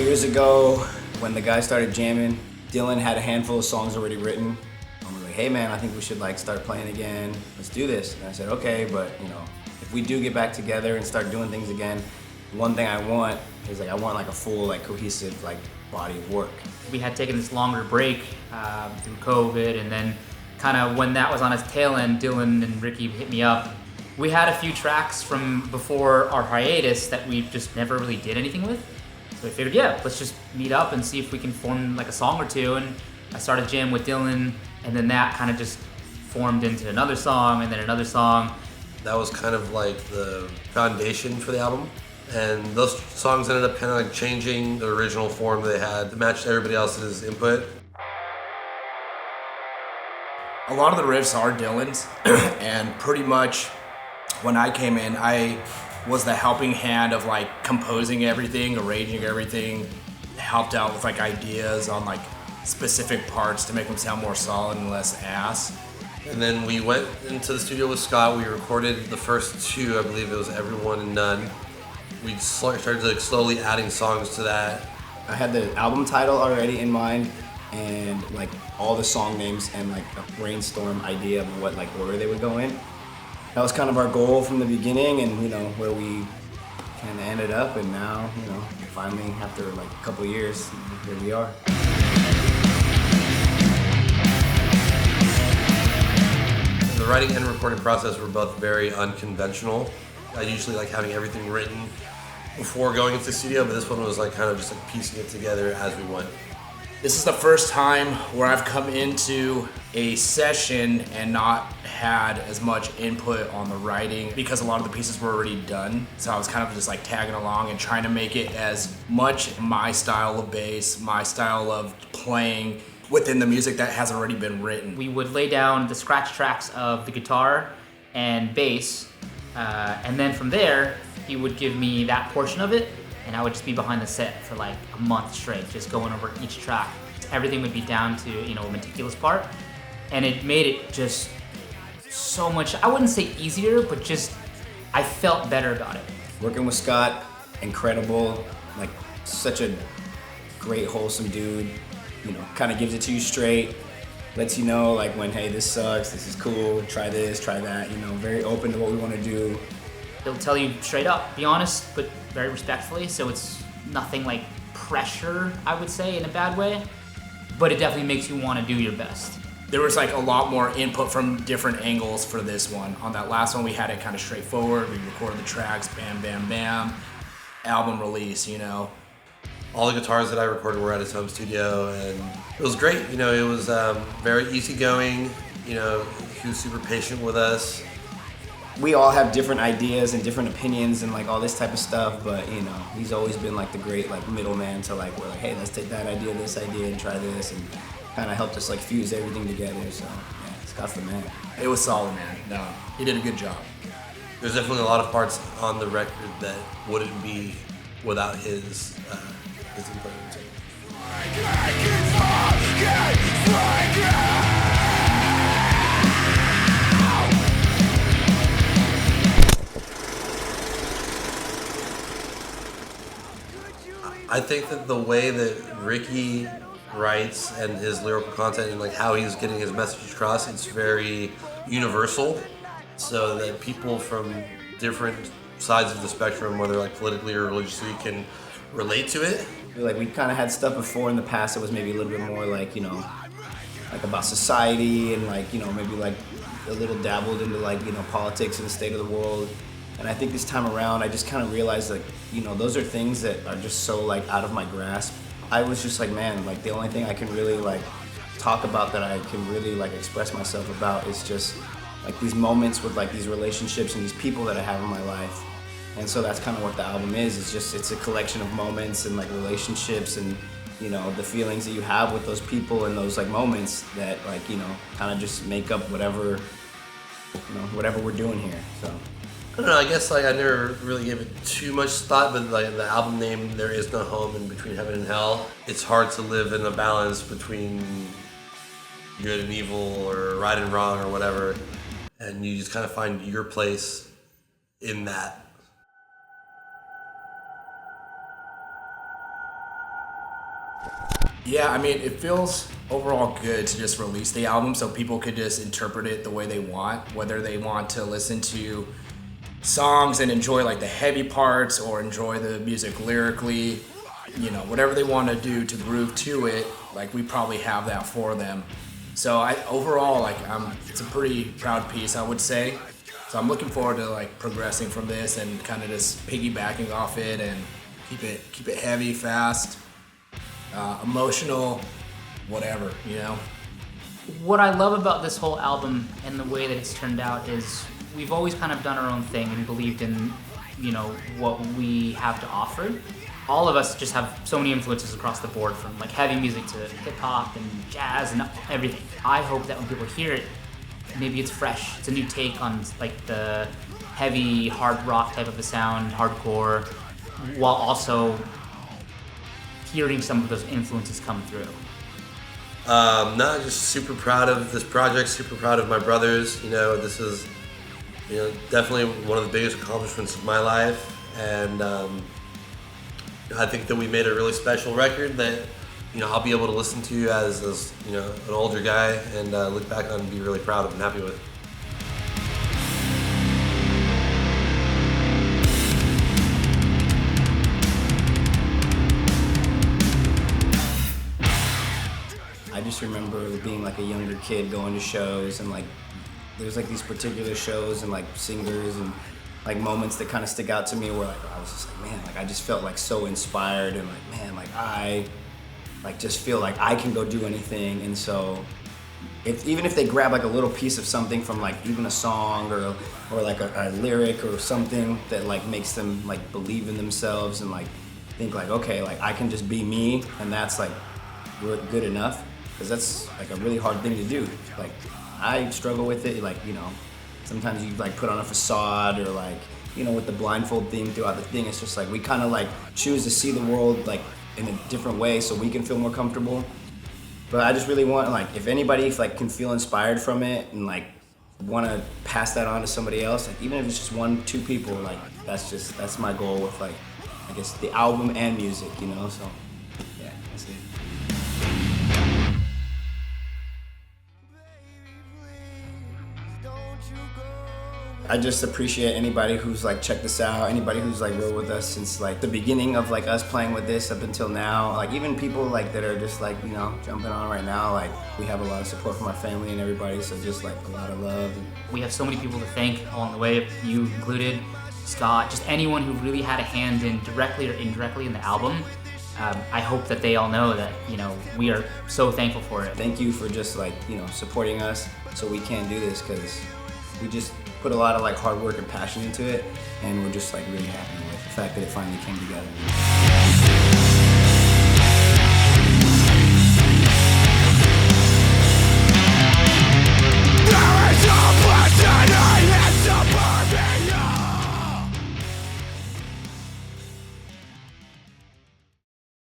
years ago, when the guys started jamming, Dylan had a handful of songs already written. And we're like, hey man, I think we should like start playing again. Let's do this. And I said, okay, but if we do get back together and start doing things again, one thing I want is I want like a full, like cohesive, like body of work. We had taken this longer break through COVID, and then kind of when that was on its tail end, Dylan and Ricky hit me up. We had a few tracks from before our hiatus that we just never really did anything with. So we figured, yeah, let's just meet up and see if we can form like a song or two. And I started jamming with Dylan, and then that kind of just formed into another song and then another song. That was kind of like the foundation for the album. And those songs ended up kind of like changing the original form they had to match everybody else's input. A lot of the riffs are Dylan's, and pretty much when I came in, I was the helping hand of like composing everything, arranging everything, helped out with like ideas on like specific parts to make them sound more solid and less ass. And then we went into the studio with Scott. We recorded the first two, I believe it was Everyone and None. We started like slowly adding songs to that. I had the album title already in mind and like all the song names and like a brainstorm idea of what like order they would go in. That was kind of our goal from the beginning, and where we kind of ended up, and now finally after like a couple years, here we are. The writing and recording process were both very unconventional. I usually like having everything written before going into the studio, but this one was like kind of just like piecing it together as we went. This is the first time where I've come into a session and not had as much input on the writing because a lot of the pieces were already done. So I was kind of just like tagging along and trying to make it as much my style of bass, my style of playing within the music that has already been written. We would lay down the scratch tracks of the guitar and bass, and then from there, he would give me that portion of it, and I would just be behind the set for like a month straight, just going over each track. Everything would be down to, a meticulous part, and it made it just so much, I wouldn't say easier, but just, I felt better about it. Working with Scott, incredible, like such a great, wholesome dude, kind of gives it to you straight, lets you know like when, hey, this sucks, this is cool, try this, try that, very open to what we want to do. He'll tell you straight up, be honest, but very respectfully, so it's nothing like pressure, I would say, in a bad way, but it definitely makes you want to do your best. There was like a lot more input from different angles for this one. On that last one, we had it kind of straightforward. We recorded the tracks, bam, bam, bam, album release, All the guitars that I recorded were at his home studio, and it was great. It was very easygoing. He was super patient with us. We all have different ideas and different opinions and like all this type of stuff, but he's always been like the great like middleman to like, we're like, hey, let's take that idea, this idea, and try this, and kind of helped us like fuse everything together. So yeah, Scott's the man. It was solid, man. No, he did a good job. There's definitely a lot of parts on the record that wouldn't be without his input into it. I think that the way that Ricky writes and his lyrical content and like how he's getting his message across, it's very universal, so that people from different sides of the spectrum, whether like politically or religiously, can relate to it. Like we kind of had stuff before in the past that was maybe a little bit more like like about society and like maybe like a little dabbled into like politics and the state of the world. And I think this time around, I just kind of realized like, those are things that are just so like out of my grasp. I was just like, man, like the only thing I can really like talk about that I can really like express myself about is just like these moments with like these relationships and these people that I have in my life. And so that's kind of what the album is. It's a collection of moments and like relationships and, the feelings that you have with those people and those like moments that like, kind of just make up whatever we're doing here, so. I don't know, I guess like I never really gave it too much thought, but like the album name, There Is No Home in Between Heaven and Hell, it's hard to live in a balance between good and evil or right and wrong or whatever, and you just kind of find your place in that. Yeah, I mean, it feels overall good to just release the album so people could just interpret it the way they want, whether they want to listen to songs and enjoy like the heavy parts or enjoy the music lyrically, you know, whatever they want to do to groove to it, like we probably have that for them. So overall, like it's a pretty proud piece, I would say. So I'm looking forward to like progressing from this and kind of just piggybacking off it and keep it heavy, fast, emotional, whatever, you know. What I love about this whole album and the way that it's turned out is we've always kind of done our own thing and believed in, you know, what we have to offer. All of us just have so many influences across the board, from like heavy music to hip hop and jazz and everything. I hope that when people hear it, maybe it's fresh. It's a new take on like the heavy hard rock type of a sound, hardcore, while also hearing some of those influences come through. Not just super proud of this project, super proud of my brothers. You know, this is, you know, definitely one of the biggest accomplishments of my life, and I think that we made a really special record that, you know, I'll be able to listen to as you know, an older guy and look back on and be really proud of and happy with. I just remember being like a younger kid going to shows, and like there's like these particular shows and like singers and like moments that kind of stick out to me where like I was just like, man, like I just felt like so inspired, and like, man, like I like just feel like I can go do anything. And so even if they grab like a little piece of something from like even a song or like a lyric or something that like makes them like believe in themselves and like think like, okay, like I can just be me, and that's like good enough, because that's like a really hard thing to do. Like I struggle with it, like, you know, sometimes you like put on a facade, or like, you know, with the blindfold thing throughout the thing, it's just like we kind of like choose to see the world like in a different way so we can feel more comfortable. But I just really want, like, if anybody like can feel inspired from it and like want to pass that on to somebody else, like even if it's just 1-2 people, like that's my goal with like, I guess, the album and music, you know. So yeah, that's it. I just appreciate anybody who's like checked this out, anybody who's like rode with us since like the beginning of like us playing with this up until now. Like even people like that are just like, you know, jumping on right now. Like we have a lot of support from our family and everybody, so just like a lot of love. We have so many people to thank along the way, you included, Scott, just anyone who really had a hand in directly or indirectly in the album. I hope that they all know that, you know, we are so thankful for it. Thank you for just like, you know, supporting us so we can do this, because we just put a lot of like hard work and passion into it, and we're just like really happy with the fact that it finally came together.